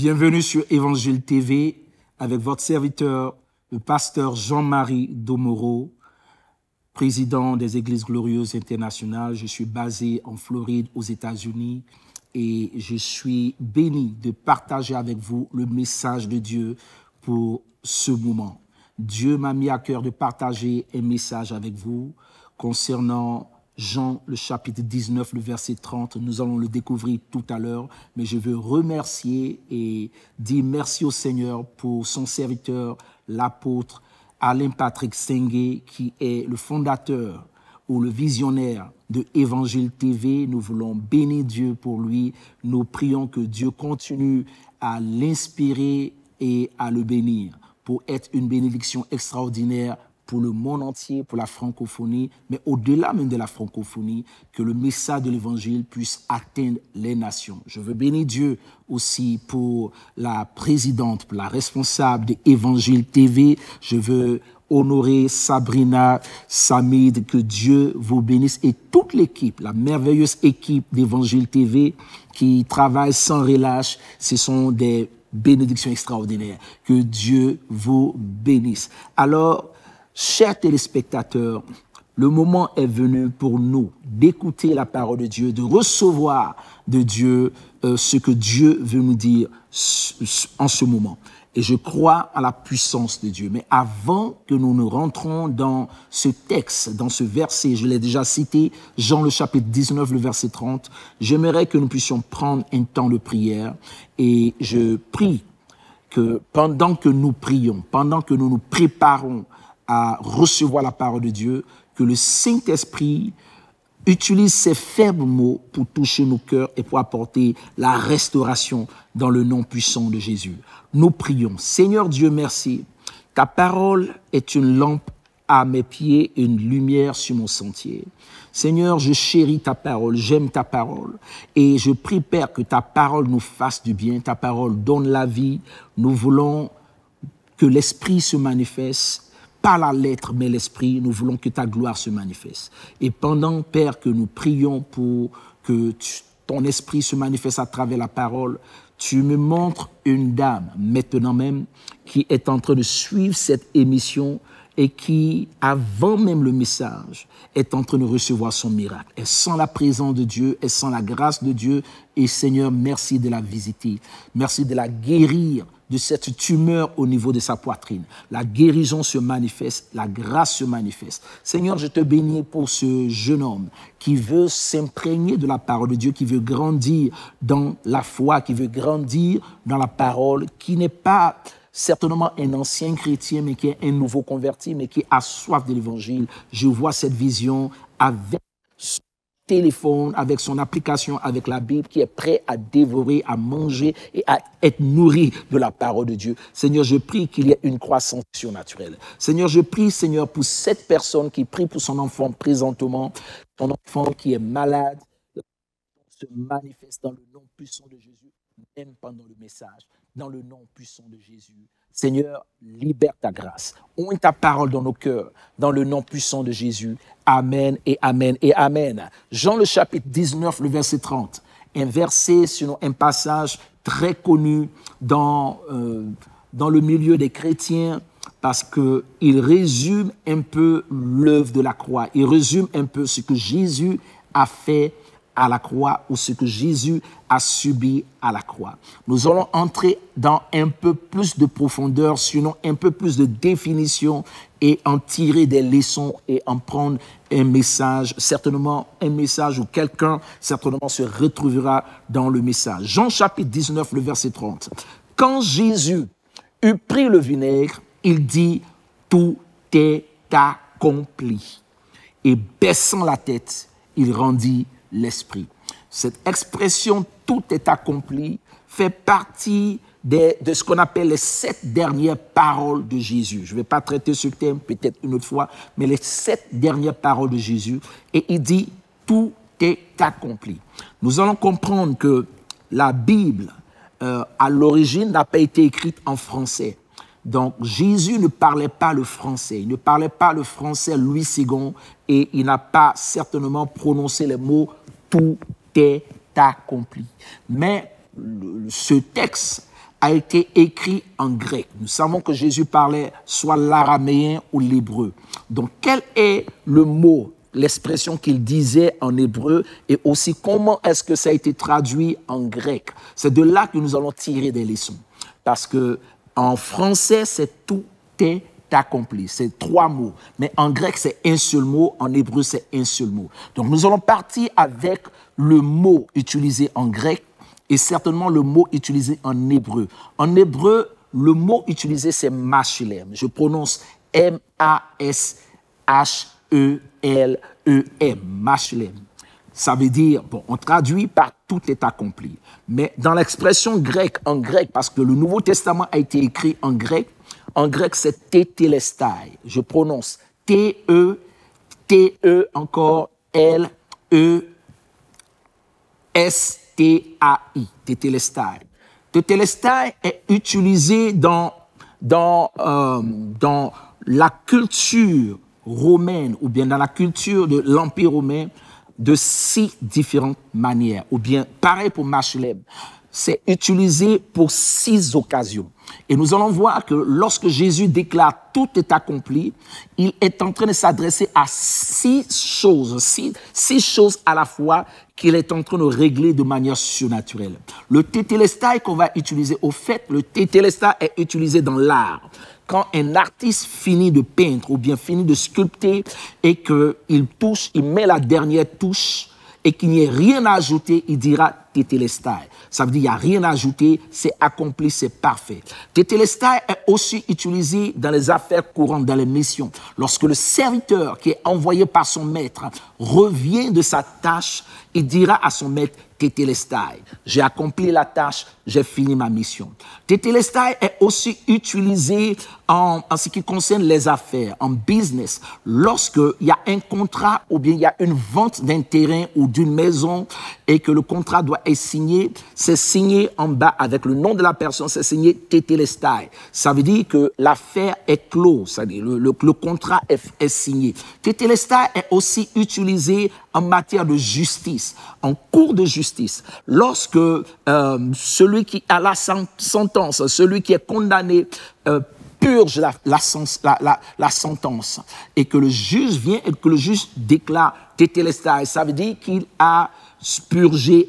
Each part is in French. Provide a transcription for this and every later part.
Bienvenue sur Évangile TV avec votre serviteur, le pasteur Jean-Marie Domoro, président des Églises Glorieuses Internationales. Je suis basé en Floride, aux États-Unis, et je suis béni de partager avec vous le message de Dieu pour ce moment. Dieu m'a mis à cœur de partager un message avec vous concernant Jean, le chapitre 19, le verset 30. Nous allons le découvrir tout à l'heure, mais je veux remercier et dire merci au Seigneur pour son serviteur, l'apôtre Alain Patrick Sengue, qui est le fondateur ou le visionnaire de Évangile TV. Nous voulons bénir Dieu pour lui. Nous prions que Dieu continue à l'inspirer et à le bénir pour être une bénédiction extraordinaire pour le monde entier, pour la francophonie, mais au-delà même de la francophonie, que le message de l'Évangile puisse atteindre les nations. Je veux bénir Dieu aussi pour la présidente, pour la responsable d'Évangile TV. Je veux honorer Sabrina Samid, que Dieu vous bénisse, et toute l'équipe, la merveilleuse équipe d'Évangile TV qui travaille sans relâche. Ce sont des bénédictions extraordinaires. Que Dieu vous bénisse. Alors, chers téléspectateurs, le moment est venu pour nous d'écouter la parole de Dieu, de recevoir de Dieu ce que Dieu veut nous dire en ce moment. Et je crois à la puissance de Dieu. Mais avant que nous ne rentrons dans ce texte, dans ce verset, je l'ai déjà cité, Jean le chapitre 19, le verset 30, j'aimerais que nous puissions prendre un temps de prière. Et je prie que pendant que nous prions, pendant que nous nous préparons à recevoir la parole de Dieu, que le Saint-Esprit utilise ces faibles mots pour toucher nos cœurs et pour apporter la restauration dans le nom puissant de Jésus. Nous prions. Seigneur Dieu, merci. Ta parole est une lampe à mes pieds, une lumière sur mon sentier. Seigneur, je chéris ta parole, j'aime ta parole. Et je prie, Père, que ta parole nous fasse du bien, ta parole donne la vie. Nous voulons que l'Esprit se manifeste. Pas la lettre, mais l'esprit, nous voulons que ta gloire se manifeste. Et pendant, Père, que nous prions pour que ton esprit se manifeste à travers la parole, tu me montres une dame, maintenant même, qui est en train de suivre cette émission et qui, avant même le message, est en train de recevoir son miracle. Elle sent la présence de Dieu, elle sent la grâce de Dieu. Et Seigneur, merci de la visiter. Merci de la guérir de cette tumeur au niveau de sa poitrine. La guérison se manifeste, la grâce se manifeste. Seigneur, je te bénis pour ce jeune homme qui veut s'imprégner de la parole de Dieu, qui veut grandir dans la foi, qui veut grandir dans la parole, qui n'est pas certainement un ancien chrétien, mais qui est un nouveau converti, mais qui a soif de l'évangile. Je vois cette vision avec son téléphone, avec son application, avec la Bible, qui est prêt à dévorer, à manger et à être nourri de la parole de Dieu. Seigneur, je prie qu'il y ait une croissance surnaturelle. Seigneur, je prie, Seigneur, pour cette personne qui prie pour son enfant présentement, son enfant qui est malade, se manifeste dans le nom puissant de Jésus, même pendant le message, dans le nom puissant de Jésus. Seigneur, libère ta grâce. Ouvre ta parole dans nos cœurs, dans le nom puissant de Jésus. Amen et amen et amen. Jean le chapitre 19, le verset 30. Un verset, sinon un passage très connu dans le milieu des chrétiens parce qu'il résume un peu l'œuvre de la croix. Il résume un peu ce que Jésus a fait à la croix ou ce que Jésus a subi à la croix. Nous allons entrer dans un peu plus de profondeur, sinon un peu plus de définition et en tirer des leçons et en prendre un message, certainement un message où quelqu'un certainement se retrouvera dans le message. Jean chapitre 19, le verset 30. Quand Jésus eut pris le vinaigre, il dit « Tout est accompli ». Et baissant la tête, il rendit l'esprit. Cette expression « tout est accompli » fait partie de ce qu'on appelle les 7 dernières paroles de Jésus. Je ne vais pas traiter ce thème peut-être une autre fois, mais les 7 dernières paroles de Jésus. Et il dit « tout est accompli ». Nous allons comprendre que la Bible, à l'origine, n'a pas été écrite en français. Donc, Jésus ne parlait pas le français. Il ne parlait pas le français Louis II et il n'a pas certainement prononcé les mots « tout est accompli ». Mais ce texte a été écrit en grec. Nous savons que Jésus parlait soit l'araméen ou l'hébreu. Donc, quel est le mot, l'expression qu'il disait en hébreu et aussi comment est-ce que ça a été traduit en grec? C'est de là que nous allons tirer des leçons. Parce que en français, c'est tout est accompli. C'est 3 mots. Mais en grec, c'est un seul mot. En hébreu, c'est un seul mot. Donc, nous allons partir avec le mot utilisé en grec et certainement le mot utilisé en hébreu. En hébreu, le mot utilisé, c'est Mashlem. Je prononce M-A-S-H-E-L-E-M. Mashlem. Ça veut dire, bon, on traduit par tout est accompli. Mais dans l'expression grecque, en grec, parce que le Nouveau Testament a été écrit en grec c'est tétélestai. Je prononce T-E encore L-E-S-T-A-I. Tétélestai. Tétélestai est utilisé dans la culture romaine ou bien dans la culture de l'Empire romain de 6 différentes manières. Ou bien, pareil pour Mashlem, c'est utilisé pour 6 occasions. Et nous allons voir que lorsque Jésus déclare « tout est accompli », il est en train de s'adresser à 6 choses, 6 choses à la fois qu'il est en train de régler de manière surnaturelle. Le tétélestai qu'on va utiliser, au fait, le tétélestai est utilisé dans l'art. Quand un artiste finit de peindre ou bien finit de sculpter et qu'il touche, il met la dernière touche et qu'il n'y ait rien à ajouter, il dira tétélestai. Ça veut dire qu'il n'y a rien à ajouter, c'est accompli, c'est parfait. Tétélestai est aussi utilisé dans les affaires courantes, dans les missions. Lorsque le serviteur qui est envoyé par son maître revient de sa tâche, il dira à son maître tétélestai. J'ai accompli la tâche, j'ai fini ma mission. Tétélestai est aussi utilisé en ce qui concerne les affaires, en business. Lorsqu'il y a un contrat ou bien il y a une vente d'un terrain ou d'une maison et que le contrat doit être signé, c'est signé en bas avec le nom de la personne, c'est signé tétélestai. Ça veut dire que l'affaire est close, c'est-à-dire le contrat est signé. Tétélestai est aussi utilisé en matière de justice, en cours de justice. Lorsque celui qui a la sentence, celui qui est condamné, purge la sentence et que le juge vient et que le juge déclare tétélestai, ça veut dire qu'il a purgé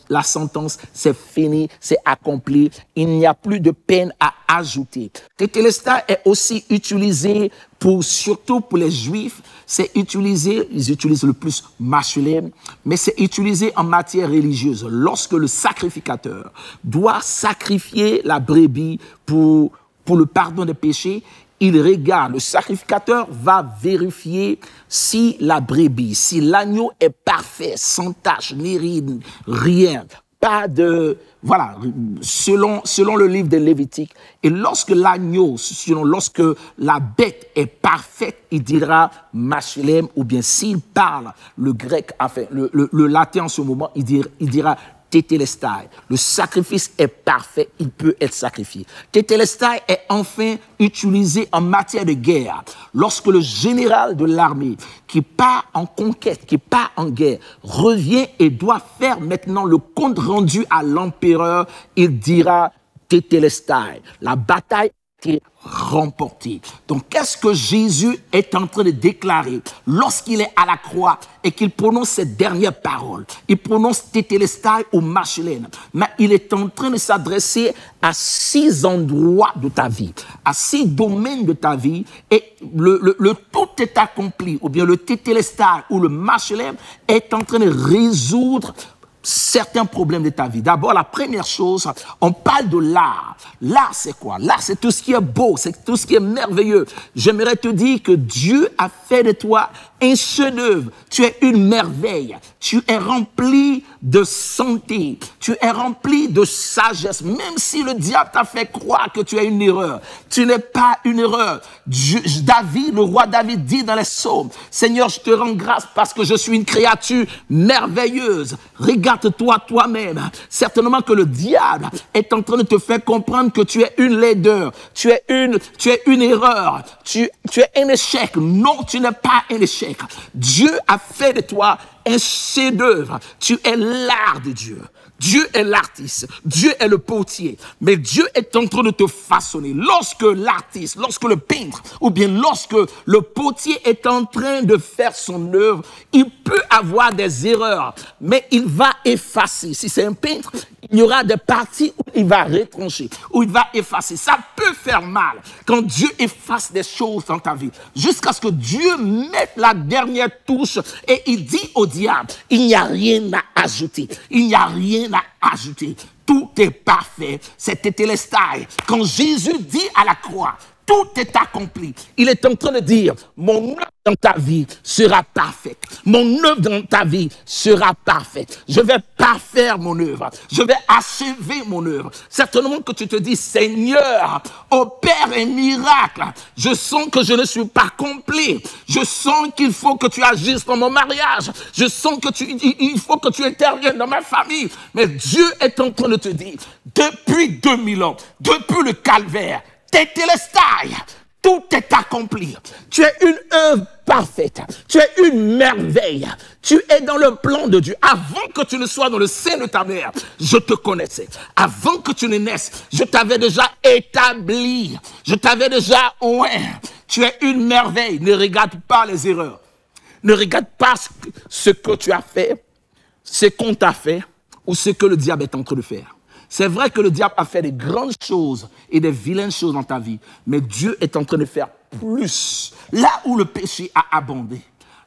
la sentence, c'est fini, c'est accompli, il n'y a plus de peine à ajouter. Tétélestai est aussi utilisé surtout pour les Juifs, c'est utilisé, ils utilisent le plus Mashlem, mais c'est utilisé en matière religieuse. Lorsque le sacrificateur doit sacrifier la brebis pour le pardon des péchés, il regarde, le sacrificateur va vérifier si la brebis, si l'agneau est parfait, sans tache, ni ride, rien, pas de... Voilà, selon le livre de Lévitique. Et lorsque l'agneau, lorsque la bête est parfaite, il dira Mashlem, ou bien s'il parle le grec, enfin le latin en ce moment, il dira tétélestai. Le sacrifice est parfait, il peut être sacrifié. Tétélestai est enfin utilisé en matière de guerre. Lorsque le général de l'armée qui part en conquête, qui part en guerre, revient et doit faire maintenant le compte rendu à l'empereur, il dira tétélestai. La bataille est remportée. Donc, qu'est-ce que Jésus est en train de déclarer lorsqu'il est à la croix et qu'il prononce cette dernière parole? Il prononce tétélestai ou Mashlem, mais il est en train de s'adresser à 6 endroits de ta vie, à 6 domaines de ta vie, et le tout est accompli, ou bien le tétélestai ou le Mashlem est en train de résoudre certains problèmes de ta vie. D'abord, la première chose, on parle de l'art. L'art, c'est quoi? L'art, c'est tout ce qui est beau, c'est tout ce qui est merveilleux. J'aimerais te dire que Dieu a fait de toi un chef-d'œuvre. Tu es une merveille. Tu es rempli de santé. Tu es rempli de sagesse. Même si le diable t'a fait croire que tu es une erreur, tu n'es pas une erreur. David, le roi David dit dans les psaumes, Seigneur, je te rends grâce parce que je suis une créature merveilleuse. Regarde-toi toi-même. Certainement que le diable est en train de te faire comprendre que tu es une laideur, tu es une erreur, tu es un échec. Non, tu n'es pas un échec. Dieu a fait de toi un chef-d'œuvre. Tu es l'art de Dieu. Dieu est l'artiste, Dieu est le potier, mais Dieu est en train de te façonner. Lorsque l'artiste, lorsque le peintre, ou bien lorsque le potier est en train de faire son œuvre, il peut avoir des erreurs, mais il va effacer. Si c'est un peintre, il y aura des parties où il va retrancher, où il va effacer. Ça peut faire mal quand Dieu efface des choses dans ta vie, jusqu'à ce que Dieu mette la dernière touche et il dit au diable, il n'y a rien à ajouter, il n'y a rien à ajouter. Tout est parfait. C'est tétélestai. Quand Jésus dit à la croix, tout est accompli. Il est en train de dire, mon œuvre dans ta vie sera parfaite. Mon œuvre dans ta vie sera parfaite. Je vais parfaire mon œuvre. Je vais achever mon œuvre. Certainement que tu te dis, Seigneur, opère un miracle. Je sens que je ne suis pas complet. Je sens qu'il faut que tu agisses dans mon mariage. Je sens que il faut que tu interviennes dans ma famille. Mais Dieu est en train de te dire, depuis 2000 ans, depuis le calvaire, tétélestai, tout est accompli. Tu es une œuvre parfaite. Tu es une merveille. Tu es dans le plan de Dieu. Avant que tu ne sois dans le sein de ta mère, je te connaissais. Avant que tu ne naisses, je t'avais déjà établi. Je t'avais déjà oint. Tu es une merveille. Ne regarde pas les erreurs. Ne regarde pas ce que tu as fait, ce qu'on t'a fait ou ce que le diable est en train de faire. C'est vrai que le diable a fait des grandes choses et des vilaines choses dans ta vie, mais Dieu est en train de faire plus. Là où le péché a abondé,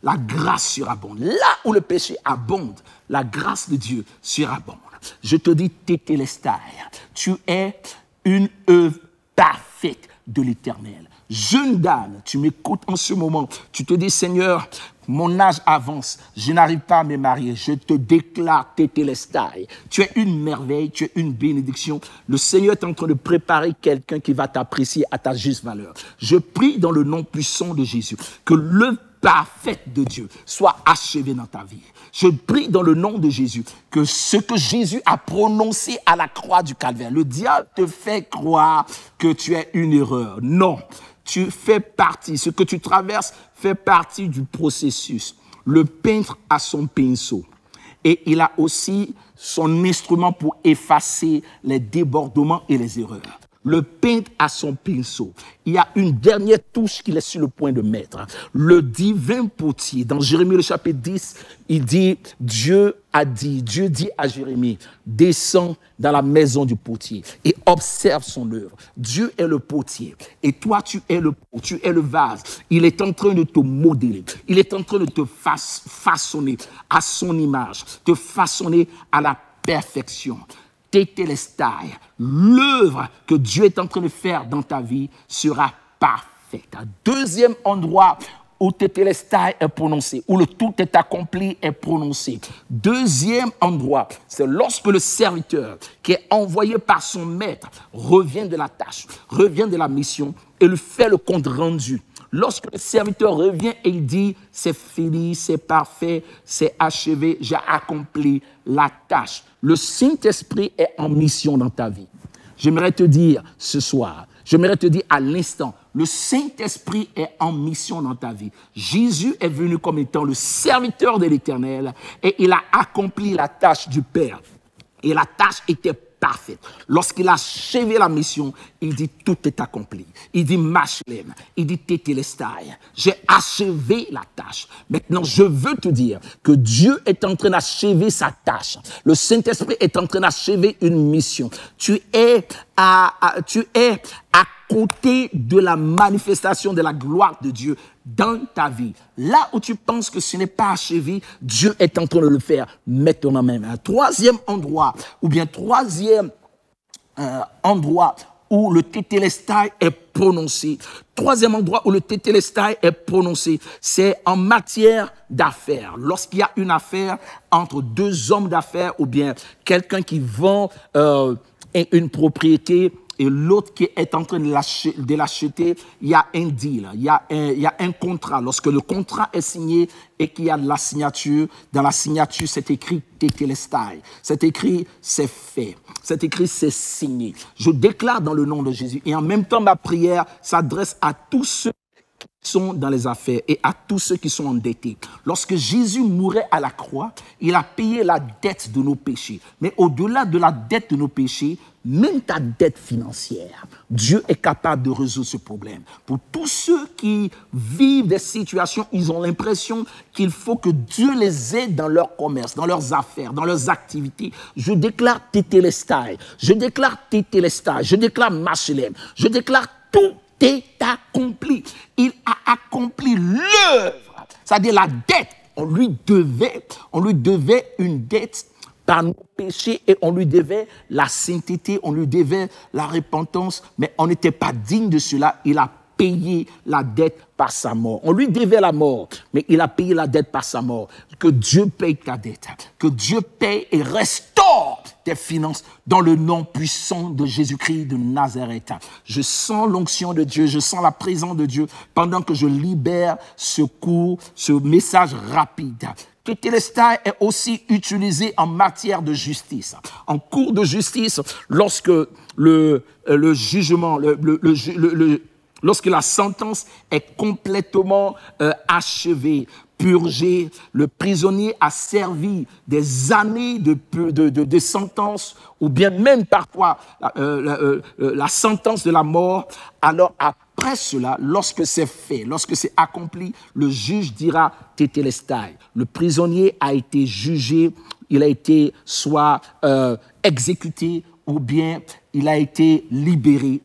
la grâce surabonde. Là où le péché abonde, la grâce de Dieu surabonde. Je te dis, tétélestai, tu es une œuvre parfaite de l'Éternel. Jeune dame, tu m'écoutes en ce moment, tu te dis, Seigneur, mon âge avance, je n'arrive pas à me marier, je te déclare tétélestai. Tu es une merveille, tu es une bénédiction. Le Seigneur est en train de préparer quelqu'un qui va t'apprécier à ta juste valeur. Je prie dans le nom puissant de Jésus que l'œuvre parfaite de Dieu soit achevée dans ta vie. Je prie dans le nom de Jésus que ce que Jésus a prononcé à la croix du calvaire, le diable te fait croire que tu es une erreur. Non. Tu fais partie, ce que tu traverses fait partie du processus. Le peintre a son pinceau et il a aussi son instrument pour effacer les débordements et les erreurs. Le peintre a son pinceau. Il y a une dernière touche qu'il est sur le point de mettre. Le divin potier, dans Jérémie le chapitre 10, il dit, Dieu dit à Jérémie, descends dans la maison du potier et observe son œuvre. Dieu est le potier et toi tu es le vase. Il est en train de te modeler. Il est en train de te façonner à son image, te façonner à la perfection. Tétélestai, l'œuvre que Dieu est en train de faire dans ta vie sera parfaite. Deuxième endroit où tétélestai est prononcé, où le tout est accompli est prononcé. Deuxième endroit, c'est lorsque le serviteur qui est envoyé par son maître revient de la tâche, revient de la mission et lui fait le compte rendu. Lorsque le serviteur revient et il dit, c'est fini, c'est parfait, c'est achevé, j'ai accompli la tâche. Le Saint-Esprit est en mission dans ta vie. J'aimerais te dire ce soir, j'aimerais te dire à l'instant, le Saint-Esprit est en mission dans ta vie. Jésus est venu comme étant le serviteur de l'Éternel et il a accompli la tâche du Père. Et la tâche était parfaite. Lorsqu'il a achevé la mission, il dit tout est accompli. Il dit machlem, il dit tétélestai. J'ai achevé la tâche. Maintenant, je veux te dire que Dieu est en train d'achever sa tâche. Le Saint-Esprit est en train d'achever une mission. Tu es à côté de la manifestation de la gloire de Dieu dans ta vie. Là où tu penses que ce n'est pas achevé, Dieu est en train de le faire maintenant même. Un troisième endroit, ou bien troisième endroit où le tétélestai est prononcé. Troisième endroit où le tétélestai est prononcé, c'est en matière d'affaires. Lorsqu'il y a une affaire entre deux hommes d'affaires ou bien quelqu'un qui vend une propriété et l'autre qui est en train de l'acheter, il y a un deal, il y a un contrat. Lorsque le contrat est signé et qu'il y a de la signature, dans la signature, c'est écrit tétélestai. C'est écrit, c'est fait. C'est écrit, c'est signé. Je déclare dans le nom de Jésus. Et en même temps, ma prière s'adresse à tous ceux qui sont dans les affaires et à tous ceux qui sont endettés. Lorsque Jésus mourait à la croix, il a payé la dette de nos péchés. Mais au-delà de la dette de nos péchés, même ta dette financière, Dieu est capable de résoudre ce problème. Pour tous ceux qui vivent des situations, ils ont l'impression qu'il faut que Dieu les aide dans leur commerce, dans leurs affaires, dans leurs activités. Je déclare Tétélestai, je déclare Tétélestai, je déclare Machelem, je déclare tout est accompli. Il a accompli l'œuvre, c'est-à-dire la dette. On lui devait une dette par nos péchés et on lui devait la sainteté, on lui devait la repentance, mais on n'était pas digne de cela. Il a payé la dette par sa mort. On lui devait la mort, mais il a payé la dette par sa mort. Que Dieu paye ta dette, que Dieu paye et restaure tes finances dans le nom puissant de Jésus-Christ de Nazareth. Je sens l'onction de Dieu, je sens la présence de Dieu pendant que je libère ce cours, ce message rapide. Tétélestai est aussi utilisé en matière de justice. En cours de justice, lorsque le jugement, lorsque la sentence est complètement achevée, purgée, le prisonnier a servi des années de sentence ou bien même parfois la sentence de la mort. Alors après cela, lorsque c'est fait, lorsque c'est accompli, le juge dira Tétélestai. Le prisonnier a été jugé, il a été soit exécuté ou bien il a été libéré.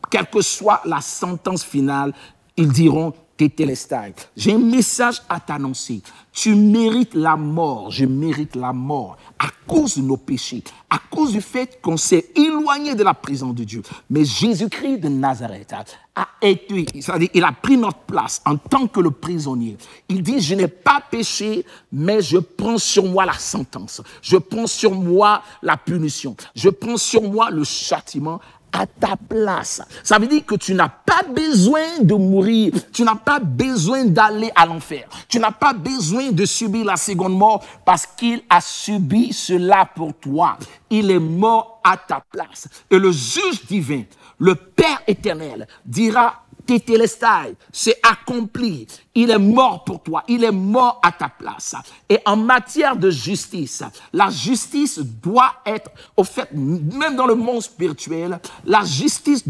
Quelle que soit la sentence finale, ils diront Tétélestai. J'ai un message à t'annoncer. Tu mérites la mort, je mérite la mort à cause de nos péchés, à cause du fait qu'on s'est éloigné de la présence de Dieu. Mais Jésus-Christ de Nazareth a été, c'est-à-dire il a pris notre place en tant que le prisonnier. Il dit, je n'ai pas péché, mais je prends sur moi la sentence. Je prends sur moi la punition. Je prends sur moi le châtiment à ta place. Ça veut dire que tu n'as pas besoin de mourir. Tu n'as pas besoin d'aller à l'enfer. Tu n'as pas besoin de subir la seconde mort parce qu'il a subi cela pour toi. Il est mort à ta place. Et le juge divin, le Père éternel, dira Tétélestai, c'est accompli. Il est mort pour toi. Il est mort à ta place. Et en matière de justice, la justice doit être, au fait, même dans le monde spirituel, la justice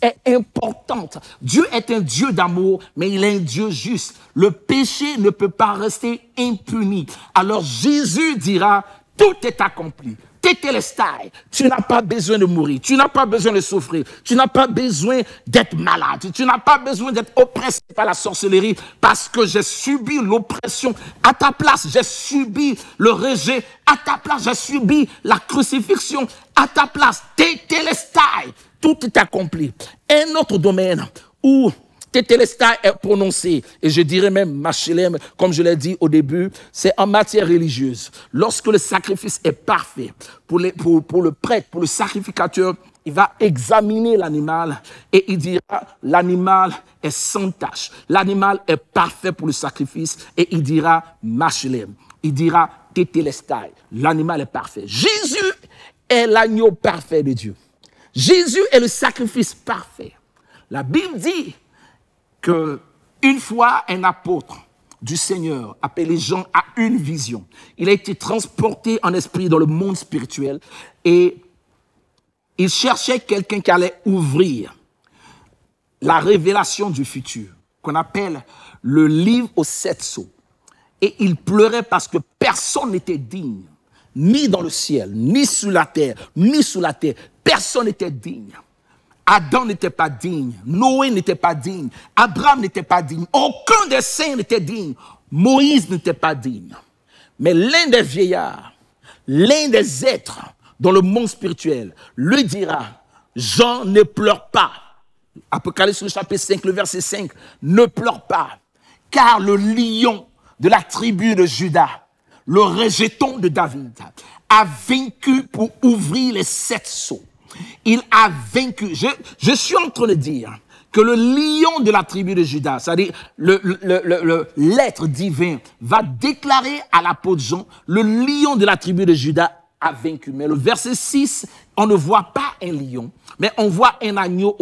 est importante. Dieu est un Dieu d'amour, mais il est un Dieu juste. Le péché ne peut pas rester impuni. Alors Jésus dira, tout est accompli. Tétélestai, tu n'as pas besoin de mourir, tu n'as pas besoin de souffrir, tu n'as pas besoin d'être malade, tu n'as pas besoin d'être oppressé par la sorcellerie parce que j'ai subi l'oppression à ta place, j'ai subi le rejet à ta place, j'ai subi la crucifixion à ta place. Tétélestai, tout est accompli. Un autre domaine où Tétélestai est prononcé, et je dirais même Machelem, comme je l'ai dit au début, c'est en matière religieuse. Lorsque le sacrifice est parfait, pour le prêtre, pour le sacrificateur, il va examiner l'animal et il dira l'animal est sans tache, l'animal est parfait pour le sacrifice et il dira Machelem, il dira Tétélestai, l'animal est parfait. Jésus est l'agneau parfait de Dieu. Jésus est le sacrifice parfait. La Bible dit qu'une fois un apôtre du Seigneur, appelé Jean, a une vision. Il a été transporté en esprit dans le monde spirituel et il cherchait quelqu'un qui allait ouvrir la révélation du futur, qu'on appelle le livre aux 7 sceaux. Et il pleurait parce que personne n'était digne, ni dans le ciel, ni sous la terre, ni sous la terre. Personne n'était digne. Adam n'était pas digne, Noé n'était pas digne, Abraham n'était pas digne, aucun des saints n'était digne, Moïse n'était pas digne. Mais l'un des vieillards, l'un des êtres dans le monde spirituel, lui dira, Jean, ne pleure pas. Apocalypse chapitre 5, le verset 5, ne pleure pas, car le lion de la tribu de Juda, le rejeton de David, a vaincu pour ouvrir les 7 sceaux. Il a vaincu. Je suis en train de dire que le lion de la tribu de Juda, c'est-à-dire l'être divin, va déclarer à l'apôtre Jean, le lion de la tribu de Juda a vaincu. Mais le verset 6, on ne voit pas un lion, mais on voit un agneau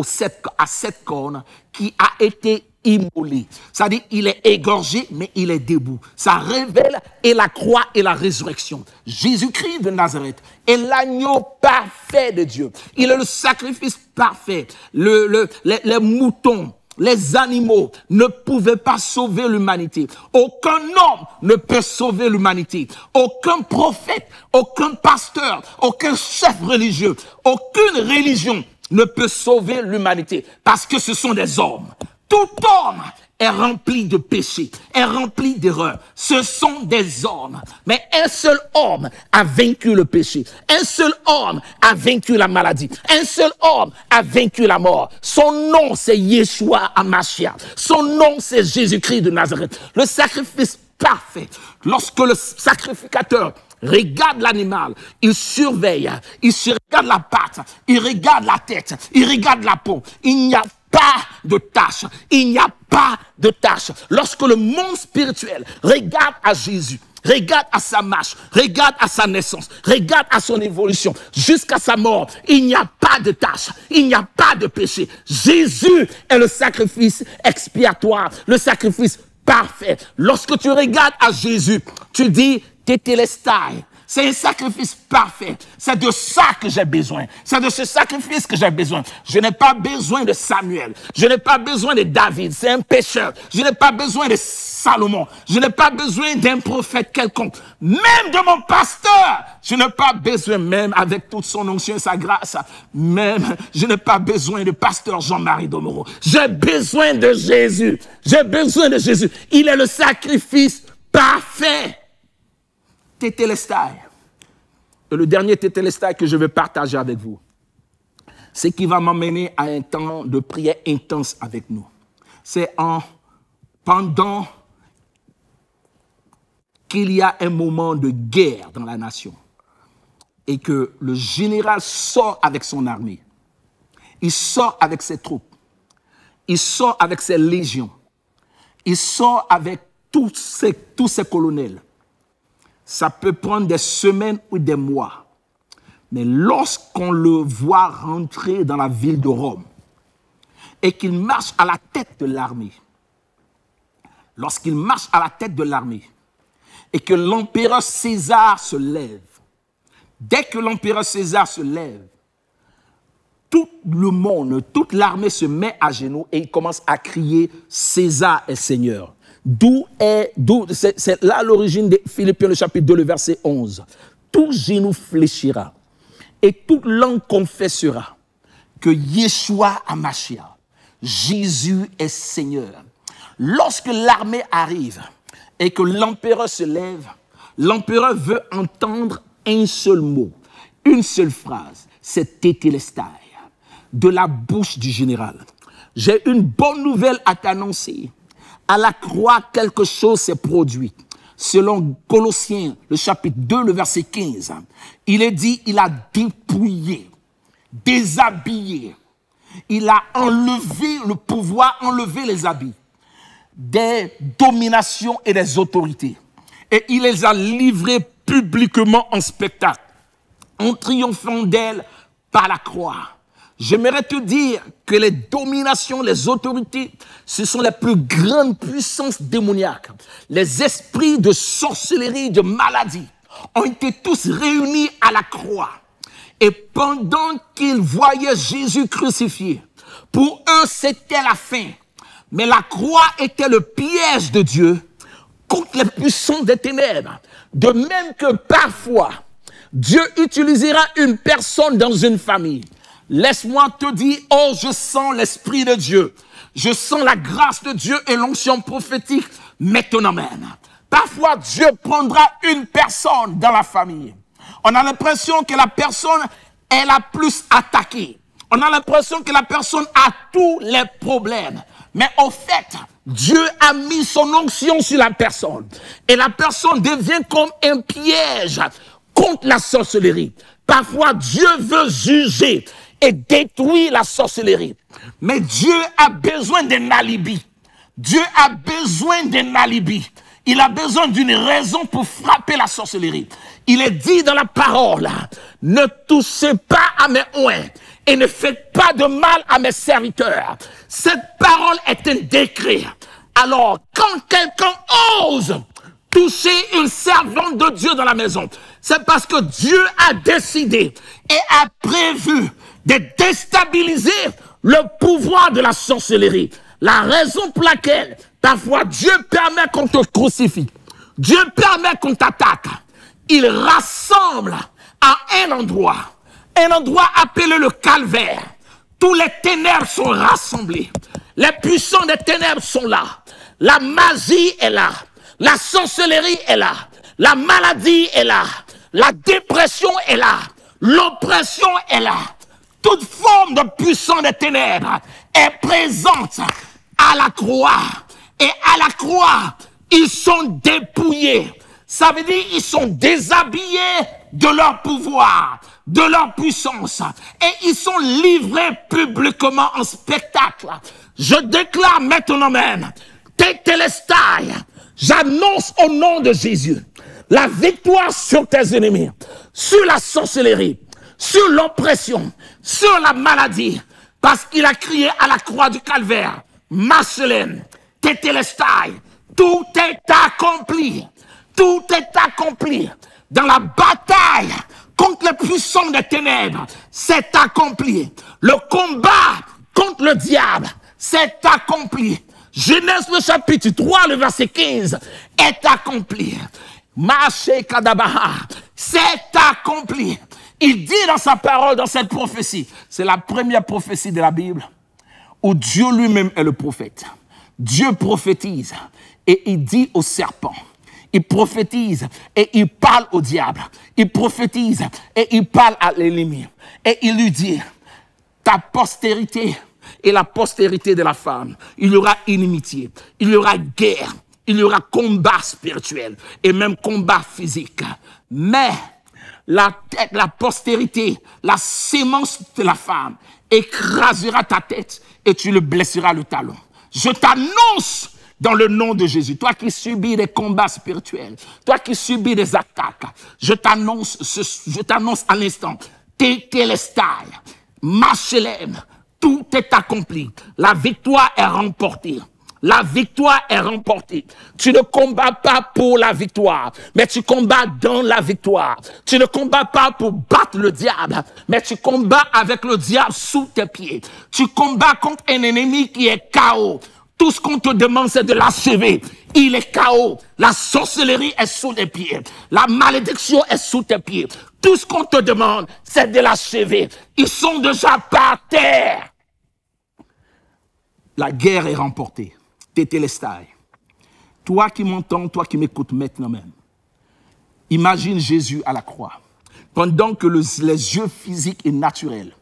à 7 cornes qui a été immolé. C'est-à-dire, il est égorgé, mais il est debout. Ça révèle et la croix et la résurrection. Jésus-Christ de Nazareth est l'agneau parfait de Dieu. Il est le sacrifice parfait. Les moutons, les animaux ne pouvaient pas sauver l'humanité. Aucun homme ne peut sauver l'humanité. Aucun prophète, aucun pasteur, aucun chef religieux, aucune religion ne peut sauver l'humanité parce que ce sont des hommes. Tout homme est rempli de péchés, est rempli d'erreurs. Ce sont des hommes. Mais un seul homme a vaincu le péché. Un seul homme a vaincu la maladie. Un seul homme a vaincu la mort. Son nom, c'est Yeshua HaMashiach. Son nom, c'est Jésus-Christ de Nazareth. Le sacrifice parfait. Lorsque le sacrificateur regarde l'animal, il surveille, il regarde la patte, il regarde la tête, il regarde la peau. Il n'y a pas de tâche. Il n'y a pas de tâche. Lorsque le monde spirituel regarde à Jésus, regarde à sa marche, regarde à sa naissance, regarde à son évolution, jusqu'à sa mort, il n'y a pas de tâche, il n'y a pas de péché. Jésus est le sacrifice expiatoire, le sacrifice parfait. Lorsque tu regardes à Jésus, tu dis, Tétélestai. C'est un sacrifice parfait. C'est de ça que j'ai besoin. C'est de ce sacrifice que j'ai besoin. Je n'ai pas besoin de Samuel. Je n'ai pas besoin de David. C'est un pécheur. Je n'ai pas besoin de Salomon. Je n'ai pas besoin d'un prophète quelconque. Même de mon pasteur. Je n'ai pas besoin, même avec toute son onction et sa grâce. Même, je n'ai pas besoin de pasteur Jean-Marie Domoro. J'ai besoin de Jésus. J'ai besoin de Jésus. Il est le sacrifice parfait. Tétélestai. Et le dernier tétélestai que je vais partager avec vous, c'est qui va m'amener à un temps de prière intense avec nous. C'est pendant qu'il y a un moment de guerre dans la nation et que le général sort avec son armée. Il sort avec ses troupes. Il sort avec ses légions. Il sort avec tous ses colonels. Ça peut prendre des semaines ou des mois. Mais lorsqu'on le voit rentrer dans la ville de Rome et qu'il marche à la tête de l'armée, lorsqu'il marche à la tête de l'armée et que l'empereur César se lève, dès que l'empereur César se lève, tout le monde, toute l'armée se met à genoux et il commence à crier « César est Seigneur ». C'est là l'origine de Philippiens, le chapitre 2, le verset 11. Tout genou fléchira et toute langue confessera que Yeshua HaMashiach, Jésus est Seigneur. Lorsque l'armée arrive et que l'empereur se lève, l'empereur veut entendre un seul mot, une seule phrase, c'est Tétélestai, de la bouche du général. J'ai une bonne nouvelle à t'annoncer. À la croix, quelque chose s'est produit. Selon Colossiens, le chapitre 2, le verset 15, il est dit, il a dépouillé, déshabillé. Il a enlevé le pouvoir, enlevé les habits des dominations et des autorités. Et il les a livrés publiquement en spectacle, en triomphant d'elles par la croix. J'aimerais te dire que les dominations, les autorités, ce sont les plus grandes puissances démoniaques. Les esprits de sorcellerie, de maladie, ont été tous réunis à la croix. Et pendant qu'ils voyaient Jésus crucifié, pour eux, c'était la fin. Mais la croix était le piège de Dieu contre les puissances des ténèbres. De même que parfois, Dieu utilisera une personne dans une famille. Laisse-moi te dire, oh, je sens l'Esprit de Dieu. Je sens la grâce de Dieu et l'onction prophétique maintenant même. Parfois, Dieu prendra une personne dans la famille. On a l'impression que la personne est la plus attaquée. On a l'impression que la personne a tous les problèmes. Mais au fait, Dieu a mis son onction sur la personne. Et la personne devient comme un piège contre la sorcellerie. Parfois, Dieu veut juger et détruire la sorcellerie. Mais Dieu a besoin d'un alibi. Dieu a besoin d'un alibi. il a besoin d'une raison pour frapper la sorcellerie. Il est dit dans la parole, ne touchez pas à mes oins et ne faites pas de mal à mes serviteurs. Cette parole est un décret. Alors, quand quelqu'un ose toucher une servante de Dieu dans la maison, c'est parce que Dieu a décidé et a prévu de déstabiliser le pouvoir de la sorcellerie. La raison pour laquelle, parfois, Dieu permet qu'on te crucifie. Dieu permet qu'on t'attaque. Il rassemble à un endroit appelé le calvaire. Tous les ténèbres sont rassemblés. Les puissants des ténèbres sont là. La magie est là. La sorcellerie est là. La maladie est là. La dépression est là. L'oppression est là. Toute forme de puissance des ténèbres est présente à la croix. Et à la croix, ils sont dépouillés. Ça veut dire qu'ils sont déshabillés de leur pouvoir, de leur puissance. Et ils sont livrés publiquement en spectacle. Je déclare maintenant même, Tétélestai, j'annonce au nom de Jésus la victoire sur tes ennemis, sur la sorcellerie, sur l'oppression, sur la maladie, parce qu'il a crié à la croix du calvaire, Machelem, Tétélestai, tout est accompli. Tout est accompli dans la bataille contre les puissants des ténèbres. C'est accompli. Le combat contre le diable, c'est accompli. Genèse le chapitre 3, le verset 15, est accompli. Maché Kadabaha, c'est accompli. Il dit dans sa parole, dans cette prophétie, c'est la première prophétie de la Bible, où Dieu lui-même est le prophète. Dieu prophétise et il dit au serpent, il prophétise et il parle au diable. Il prophétise et il parle à l'ennemi. Et il lui dit, ta postérité et la postérité de la femme, il y aura inimitié, il y aura guerre, il y aura combat spirituel et même combat physique. Mais la postérité, la sémence de la femme écrasera ta tête et tu le blesseras le talon. Je t'annonce dans le nom de Jésus, toi qui subis des combats spirituels, toi qui subis des attaques, je t'annonce à l'instant, Tétélestai, Machelem, tout est accompli. La victoire est remportée. La victoire est remportée. Tu ne combats pas pour la victoire, mais tu combats dans la victoire. Tu ne combats pas pour battre le diable, mais tu combats avec le diable sous tes pieds. Tu combats contre un ennemi qui est KO. Tout ce qu'on te demande, c'est de l'achever. Il est KO. La sorcellerie est sous tes pieds. La malédiction est sous tes pieds. Tout ce qu'on te demande, c'est de l'achever. Ils sont déjà par terre. La guerre est remportée. Tétélestai. Toi qui m'entends, toi qui m'écoutes maintenant même, imagine Jésus à la croix. Pendant que les yeux physiques et naturels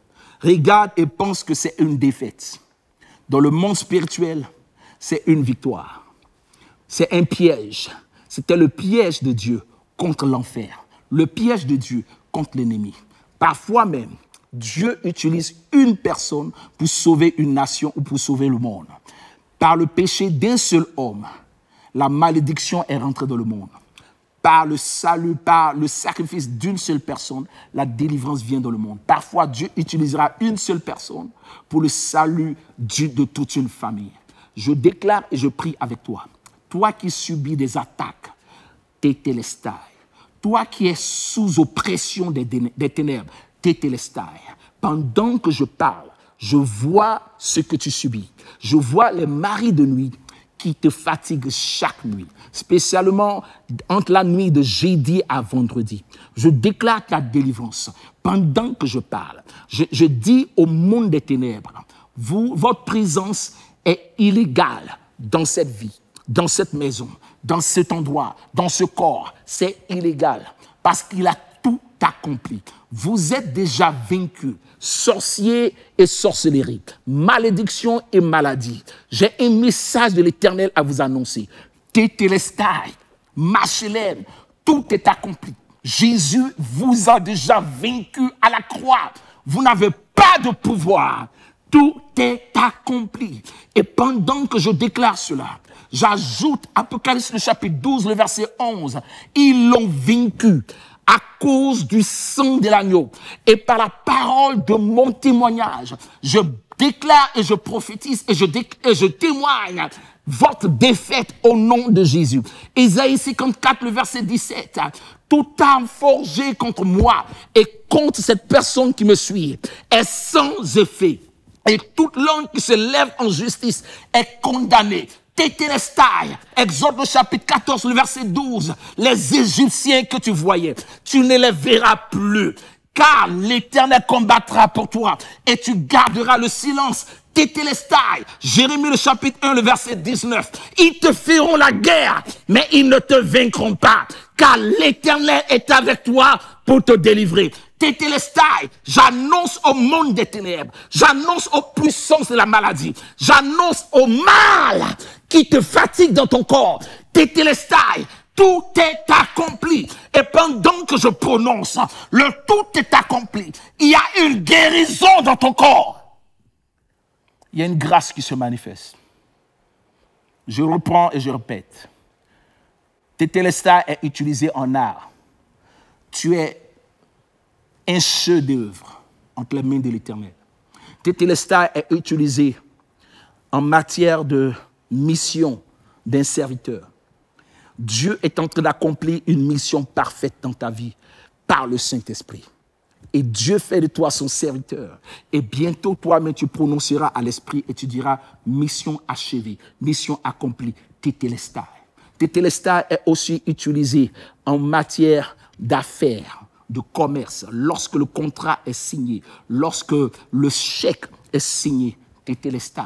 regardent et pensent que c'est une défaite. Dans le monde spirituel, c'est une victoire. C'est un piège. C'était le piège de Dieu contre l'enfer. Le piège de Dieu contre l'ennemi. Parfois même, Dieu utilise une personne pour sauver une nation ou pour sauver le monde. Par le péché d'un seul homme, la malédiction est rentrée dans le monde. Par le salut, par le sacrifice d'une seule personne, la délivrance vient dans le monde. Parfois, Dieu utilisera une seule personne pour le salut de toute une famille. Je déclare et je prie avec toi. Toi qui subis des attaques, Tétélestai. Toi qui es sous oppression des ténèbres, Tétélestai. Pendant que je parle, je vois ce que tu subis. Je vois les maris de nuit qui te fatiguent chaque nuit, spécialement entre la nuit de jeudi à vendredi. Je déclare ta délivrance. Pendant que je parle, je dis au monde des ténèbres, votre présence est illégale dans cette vie, dans cette maison, dans cet endroit, dans ce corps. C'est illégal parce qu'il a tout accompli. Vous êtes déjà vaincus, sorciers et sorcellerie, malédiction et maladie. J'ai un message de l'Éternel à vous annoncer. Tétélestai, Machelem, tout est accompli. Jésus vous a déjà vaincu à la croix. Vous n'avez pas de pouvoir. Tout est accompli. Et pendant que je déclare cela, J'ajoute Apocalypse le chapitre 12, le verset 11. Ils l'ont vaincu à cause du sang de l'agneau et par la parole de mon témoignage. Je déclare et je prophétise et je témoigne votre défaite au nom de Jésus. Ésaïe 54, le verset 17. Toute arme forgée contre moi et contre cette personne qui me suit est sans effet. Et toute langue qui se lève en justice est condamnée. Tétélestai, Exode le chapitre 14, le verset 12. Les Égyptiens que tu voyais, tu ne les verras plus. Car l'Éternel combattra pour toi et tu garderas le silence. Tétélestai, Jérémie le chapitre 1, le verset 19. Ils te feront la guerre, mais ils ne te vaincront pas. Car l'Éternel est avec toi pour te délivrer. Tétélestai, j'annonce au monde des ténèbres, j'annonce aux puissances de la maladie, j'annonce au mal qui te fatigue dans ton corps. Tétélestai, tout est accompli. Et pendant que je prononce, le tout est accompli, il y a une guérison dans ton corps. Il y a une grâce qui se manifeste. Je reprends et je répète. Tétélestai est utilisé en art. Tu es un chef-d'œuvre entre les mains de l'Éternel. Tétélestai est utilisé en matière de mission d'un serviteur. Dieu est en train d'accomplir une mission parfaite dans ta vie par le Saint-Esprit. Et Dieu fait de toi son serviteur. Et bientôt, toi-même, tu prononceras à l'Esprit et tu diras mission achevée, mission accomplie, tétélestai. Tétélestai est aussi utilisé en matière d'affaires, de commerce, lorsque le contrat est signé, lorsque le chèque est signé, tétélestai.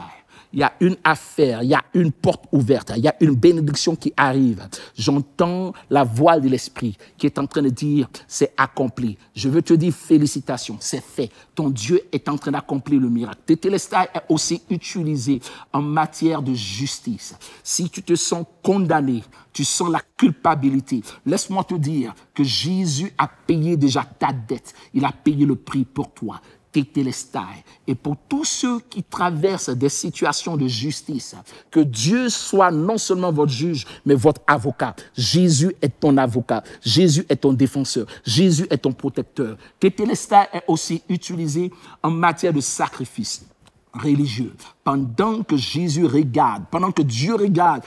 Il y a une affaire, il y a une porte ouverte, il y a une bénédiction qui arrive. J'entends la voix de l'Esprit qui est en train de dire, c'est accompli. Je veux te dire félicitations, c'est fait. Ton Dieu est en train d'accomplir le miracle. Tétélestai est aussi utilisé en matière de justice. Si tu te sens condamné, tu sens la culpabilité, laisse-moi te dire que Jésus a payé déjà ta dette. Il a payé le prix pour toi. Tétélestai. Et pour tous ceux qui traversent des situations de justice, que Dieu soit non seulement votre juge, mais votre avocat. Jésus est ton avocat. Jésus est ton défenseur. Jésus est ton protecteur. Tétélestai est aussi utilisé en matière de sacrifice religieux. Pendant que Jésus regarde, pendant que Dieu regarde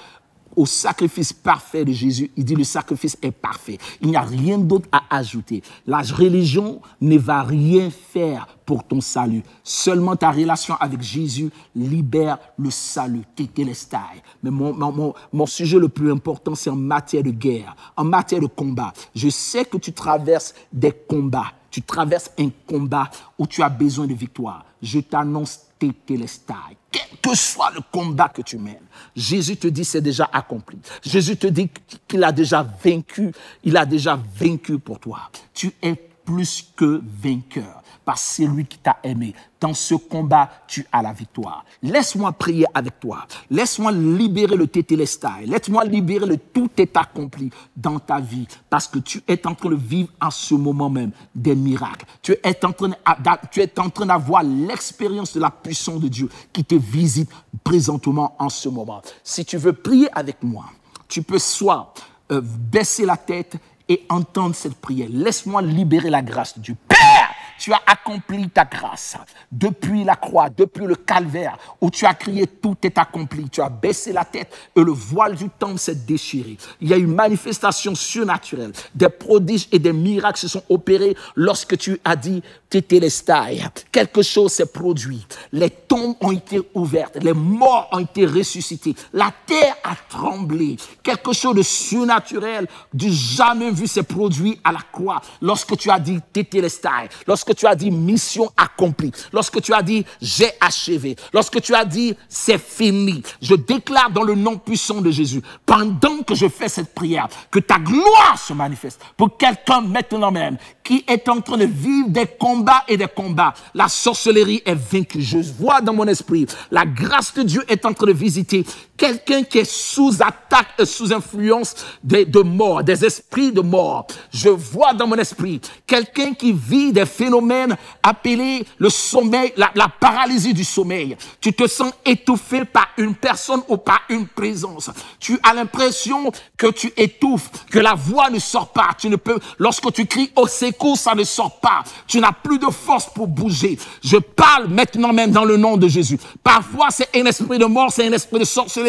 au sacrifice parfait de Jésus, il dit le sacrifice est parfait. Il n'y a rien d'autre à ajouter. La religion ne va rien faire pour ton salut. Seulement ta relation avec Jésus libère le salut. Tétélestai. Mais mon sujet le plus important, c'est en matière de guerre, en matière de combat. Je sais que tu traverses des combats. Tu traverses un combat où tu as besoin de victoire. Je t'annonce tétélestai. Quel que soit le combat que tu mènes, Jésus te dit c'est déjà accompli. Jésus te dit qu'il a déjà vaincu. Il a déjà vaincu pour toi. Tu es plus que vainqueur par celui qui t'a aimé. Dans ce combat, tu as la victoire. Laisse-moi prier avec toi. Laisse-moi libérer le tétélestai. Laisse-moi libérer le tout est accompli dans ta vie parce que tu es en train de vivre en ce moment même des miracles. Tu es en train d'avoir l'expérience de la puissance de Dieu qui te visite présentement en ce moment. Si tu veux prier avec moi, tu peux soit baisser la tête et entendre cette prière. Laisse-moi libérer la grâce de Dieu. Père, tu as accompli ta grâce depuis la croix, depuis le calvaire, où tu as crié tout est accompli. Tu as baissé la tête et le voile du temple s'est déchiré. Il y a une manifestation surnaturelle. Des prodiges et des miracles se sont opérés lorsque tu as dit tétélestai. Quelque chose s'est produit. Les tombes ont été ouvertes. Les morts ont été ressuscités. La terre a tremblé. Quelque chose de surnaturel, du jamais vu s'est produit à la croix. Lorsque tu as dit tétélestai. Lorsque tu as dit mission accomplie, lorsque tu as dit j'ai achevé, lorsque tu as dit c'est fini, je déclare dans le nom puissant de Jésus, pendant que je fais cette prière, que ta gloire se manifeste pour quelqu'un maintenant même qui est en train de vivre des combats et des combats. La sorcellerie est vaincue. Je vois dans mon esprit, la grâce de Dieu est en train de visiter quelqu'un qui est sous attaque, sous influence de mort, des esprits de mort. Je vois dans mon esprit quelqu'un qui vit des phénomènes appelés le sommeil, la paralysie du sommeil. Tu te sens étouffé par une personne ou par une présence. Tu as l'impression que tu étouffes, que la voix ne sort pas. Tu ne peux, lorsque tu cries au secours, ça ne sort pas. Tu n'as plus de force pour bouger. Je parle maintenant même dans le nom de Jésus. Parfois, c'est un esprit de mort, c'est un esprit de sorcellerie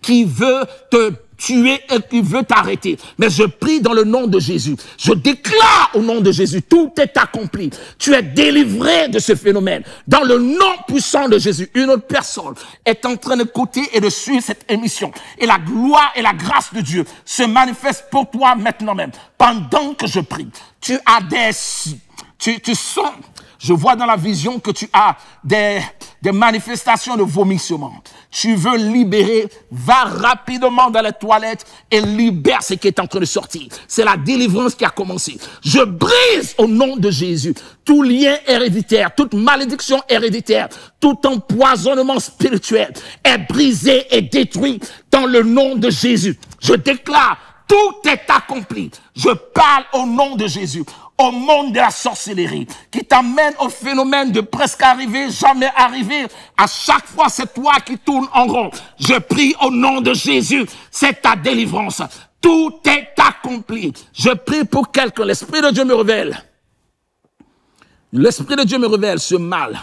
qui veut te tuer et qui veut t'arrêter. Mais je prie dans le nom de Jésus. Je déclare au nom de Jésus, tout est accompli. Tu es délivré de ce phénomène. Dans le nom puissant de Jésus, une autre personne est en train d'écouter et de suivre cette émission. Et la gloire et la grâce de Dieu se manifestent pour toi maintenant même. Pendant que je prie, tu as tu sens, je vois dans la vision que tu as des manifestations de vomissement. Tu veux libérer, va rapidement dans les toilettes et libère ce qui est en train de sortir. C'est la délivrance qui a commencé. Je brise au nom de Jésus tout lien héréditaire, toute malédiction héréditaire, tout empoisonnement spirituel est brisé et détruit dans le nom de Jésus. Je déclare, tout est accompli. Je parle au nom de Jésus. Au monde de la sorcellerie, qui t'amène au phénomène de presque arriver, jamais arriver. À chaque fois, c'est toi qui tournes en rond. Je prie au nom de Jésus, c'est ta délivrance. Tout est accompli. Je prie pour quelqu'un. L'Esprit de Dieu me révèle. L'Esprit de Dieu me révèle ce mal.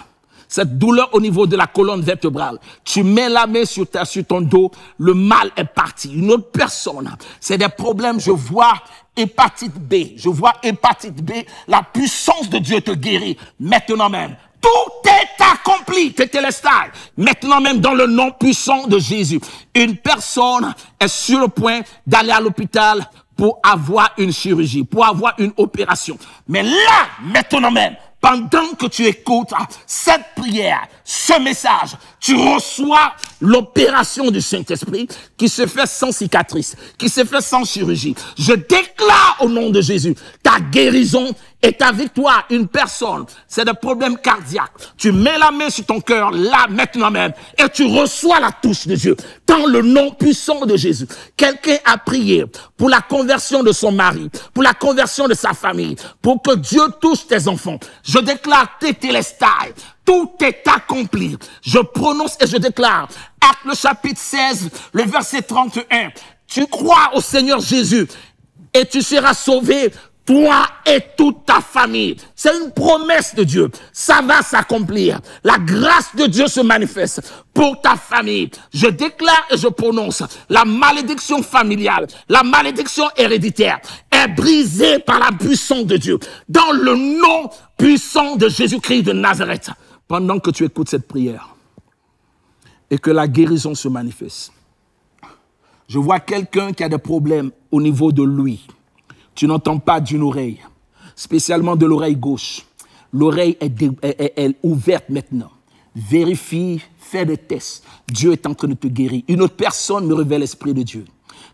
Cette douleur au niveau de la colonne vertébrale. Tu mets la main sur ton dos, le mal est parti. Une autre personne, c'est des problèmes, je vois hépatite B. Je vois hépatite B. La puissance de Dieu te guérit maintenant même. Tout est accompli, tétélestai. Maintenant même dans le nom puissant de Jésus. Une personne est sur le point d'aller à l'hôpital pour avoir une chirurgie, pour avoir une opération. Mais là, maintenant même, pendant que tu écoutes cette prière, ce message, tu reçois l'opération du Saint-Esprit qui se fait sans cicatrice, qui se fait sans chirurgie. Je déclare au nom de Jésus ta guérison et ta victoire. Une personne, c'est des problèmes cardiaques. Tu mets la main sur ton cœur, là, maintenant même, et tu reçois la touche de Dieu. Dans le nom puissant de Jésus. Quelqu'un a prié pour la conversion de son mari, pour la conversion de sa famille, pour que Dieu touche tes enfants. Je déclare tétélestai. Tout est accompli. Je prononce et je déclare, Actes le chapitre 16, le verset 31. Tu crois au Seigneur Jésus et tu seras sauvé, toi et toute ta famille. C'est une promesse de Dieu. Ça va s'accomplir. La grâce de Dieu se manifeste pour ta famille. Je déclare et je prononce la malédiction familiale, la malédiction héréditaire est brisée par la puissance de Dieu. Dans le nom puissant de Jésus-Christ de Nazareth. Pendant que tu écoutes cette prière et que la guérison se manifeste, je vois quelqu'un qui a des problèmes au niveau de l'ouïe. Tu n'entends pas d'une oreille, spécialement de l'oreille gauche. L'oreille est ouverte maintenant. Vérifie, fais des tests. Dieu est en train de te guérir. Une autre personne me révèle l'Esprit de Dieu.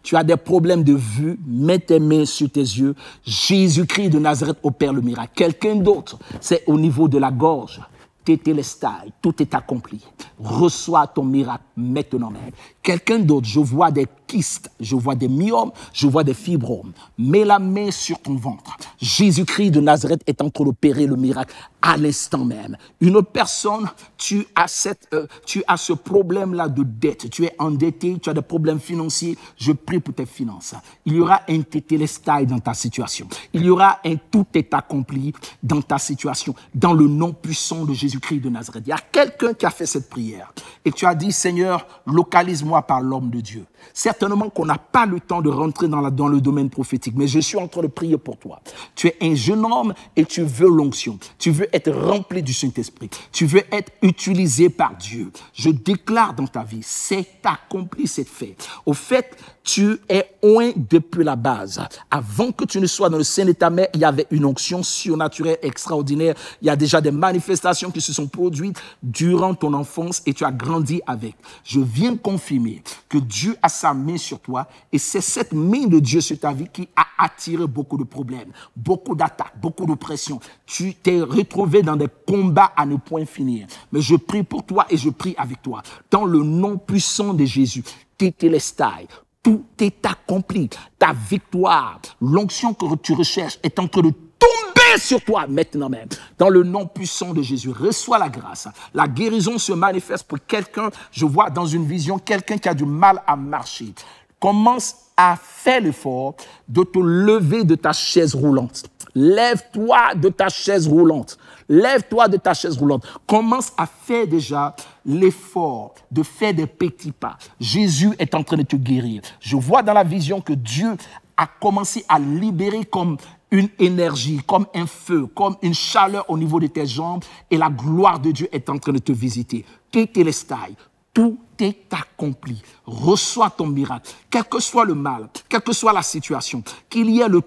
Tu as des problèmes de vue, mets tes mains sur tes yeux. Jésus-Christ de Nazareth opère le miracle. Quelqu'un d'autre, c'est au niveau de la gorge. Tétélestai, tout est accompli. Reçois ton miracle maintenant même. Quelqu'un d'autre, je vois des kystes, je vois des myomes, je vois des fibromes. Mets la main sur ton ventre. Jésus-Christ de Nazareth est en train d'opérer le miracle à l'instant même. Une autre personne, tu as ce problème-là de dette. Tu es endetté, tu as des problèmes financiers. Je prie pour tes finances. Il y aura un tétélestai dans ta situation. Il y aura un tout est accompli dans ta situation. Dans le nom puissant de Jésus-Christ de Nazareth. Il y a quelqu'un qui a fait cette prière et tu as dit, Seigneur, localise-moi par l'homme de Dieu. Certainement qu'on n'a pas le temps de rentrer dans le domaine prophétique, mais je suis en train de prier pour toi. Tu es un jeune homme et tu veux l'onction. Tu veux être rempli du Saint-Esprit. Tu veux être utilisé par Dieu. Je déclare dans ta vie, c'est accompli, c'est fait. Au fait, Tu es oint depuis la base. Avant que tu ne sois dans le sein de ta mère, il y avait une onction surnaturelle extraordinaire. Il y a déjà des manifestations qui se sont produites durant ton enfance et tu as grandi avec. Je viens confirmer que Dieu a sa main sur toi et c'est cette main de Dieu sur ta vie qui a attiré beaucoup de problèmes, beaucoup d'attaques, beaucoup de pression. Tu t'es retrouvé dans des combats à ne point finir. Mais je prie pour toi et je prie avec toi. Dans le nom puissant de Jésus, Tétélestai, tout est accompli. Ta victoire, l'onction que tu recherches est en train de tomber sur toi maintenant même. Dans le nom puissant de Jésus, reçois la grâce. La guérison se manifeste pour quelqu'un, je vois dans une vision, quelqu'un qui a du mal à marcher. Commence à faire l'effort de te lever de ta chaise roulante. Lève-toi de ta chaise roulante. Lève-toi de ta chaise roulante. Commence à faire déjà l'effort de faire des petits pas. Jésus est en train de te guérir. Je vois dans la vision que Dieu a commencé à libérer comme une énergie, comme un feu, comme une chaleur au niveau de tes jambes et la gloire de Dieu est en train de te visiter. Tétélestai, tout est accompli. Reçois ton miracle. Quel que soit le mal, quelle que soit la situation, qu'il y ait le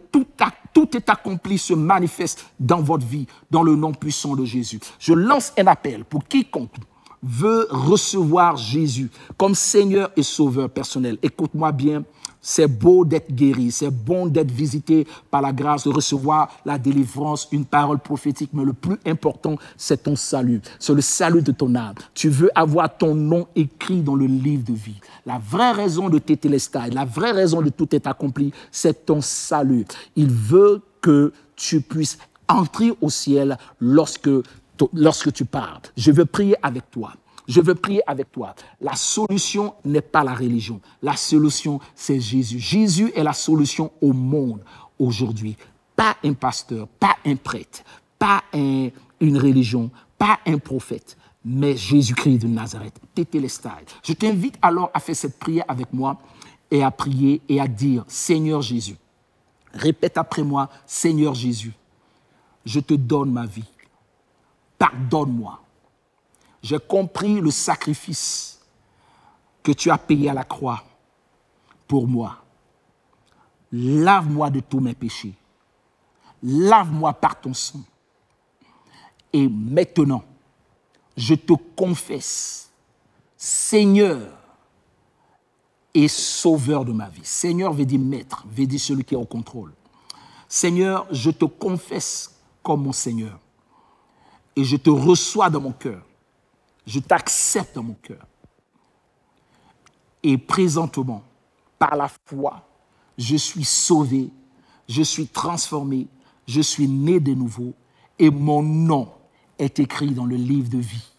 tout est accompli se manifeste dans votre vie, dans le nom puissant de Jésus. Je lance un appel pour quiconque veut recevoir Jésus comme Seigneur et Sauveur personnel. Écoute-moi bien, c'est beau d'être guéri, c'est bon d'être visité par la grâce, de recevoir la délivrance, une parole prophétique, mais le plus important, c'est ton salut, c'est le salut de ton âme. Tu veux avoir ton nom écrit dans le livre de vie. La vraie raison de Tétélestai, la vraie raison de tout est accompli, c'est ton salut. Il veut que tu puisses entrer au ciel lorsque tu pars. Je veux prier avec toi. Je veux prier avec toi. La solution n'est pas la religion. La solution, c'est Jésus. Jésus est la solution au monde aujourd'hui. Pas un pasteur, pas un prêtre, pas une religion, pas un prophète, mais Jésus-Christ de Nazareth. Tétélestai. Je t'invite alors à faire cette prière avec moi et à prier et à dire, Seigneur Jésus, répète après moi, Seigneur Jésus, je te donne ma vie. Pardonne-moi. J'ai compris le sacrifice que tu as payé à la croix pour moi. Lave-moi de tous mes péchés. Lave-moi par ton sang. Et maintenant, je te confesse, Seigneur et Sauveur de ma vie. Seigneur veut dire maître, veut dire celui qui est au contrôle. Seigneur, je te confesse comme mon Seigneur. Et je te reçois dans mon cœur. Je t'accepte dans mon cœur. Et présentement, par la foi, je suis sauvé, je suis transformé, je suis né de nouveau et mon nom est écrit dans le livre de vie.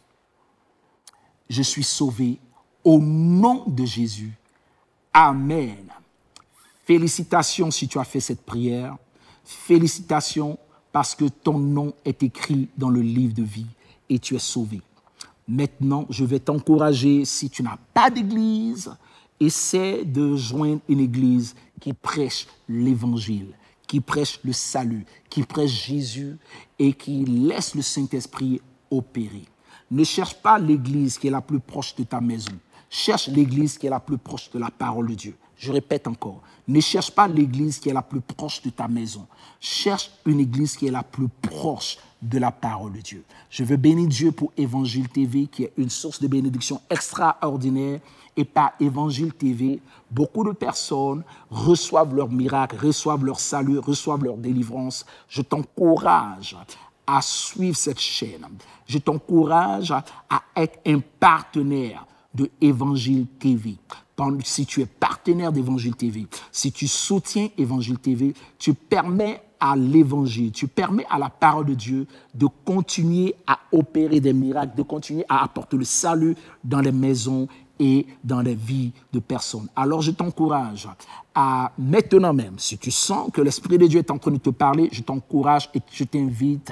Je suis sauvé au nom de Jésus. Amen. Félicitations si tu as fait cette prière. Félicitations parce que ton nom est écrit dans le livre de vie et tu es sauvé. Maintenant, je vais t'encourager, si tu n'as pas d'église, essaie de joindre une église qui prêche l'évangile, qui prêche le salut, qui prêche Jésus et qui laisse le Saint-Esprit opérer. Ne cherche pas l'église qui est la plus proche de ta maison. Cherche l'église qui est la plus proche de la parole de Dieu. Je répète encore, ne cherche pas l'église qui est la plus proche de ta maison. Cherche une église qui est la plus proche de la parole de Dieu. Je veux bénir Dieu pour Évangile TV, qui est une source de bénédiction extraordinaire. Et par Évangile TV, beaucoup de personnes reçoivent leur miracle, reçoivent leur salut, reçoivent leur délivrance. Je t'encourage à suivre cette chaîne. Je t'encourage à être un partenaire de Évangile TV. Si tu es partenaire d'Évangile TV, si tu soutiens Évangile TV, tu permets à l'Évangile, tu permets à la parole de Dieu de continuer à opérer des miracles, de continuer à apporter le salut dans les maisons et dans les vies de personnes. Alors je t'encourage à maintenant même, si tu sens que l'Esprit de Dieu est en train de te parler, je t'encourage et je t'invite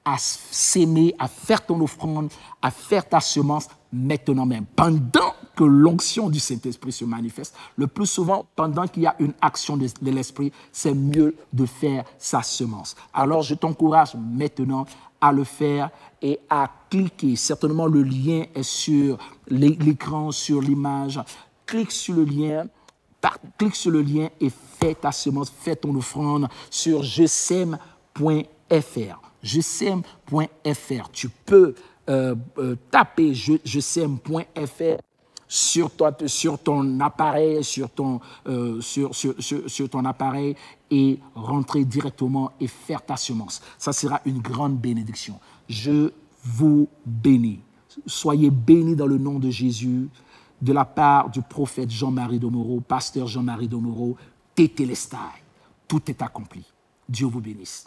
à s'aimer, à faire ton offrande, à faire ta semence maintenant même. Pendant que l'onction du Saint-Esprit se manifeste, le plus souvent, pendant qu'il y a une action de l'Esprit, c'est mieux de faire sa semence. Alors, je t'encourage maintenant à le faire et à cliquer. Certainement, le lien est sur l'écran, sur l'image. Clique sur le lien, clique sur le lien et fais ta semence, fais ton offrande sur jesem.fr. jesem.fr. Tu peux taper jesem.fr sur ton appareil, sur ton appareil et rentrer directement et faire ta semence. Ça sera une grande bénédiction. Je vous bénis. Soyez bénis dans le nom de Jésus, de la part du prophète Jean-Marie Domoro, pasteur Jean-Marie Domoro, Tétélestai. Tout est accompli. Dieu vous bénisse.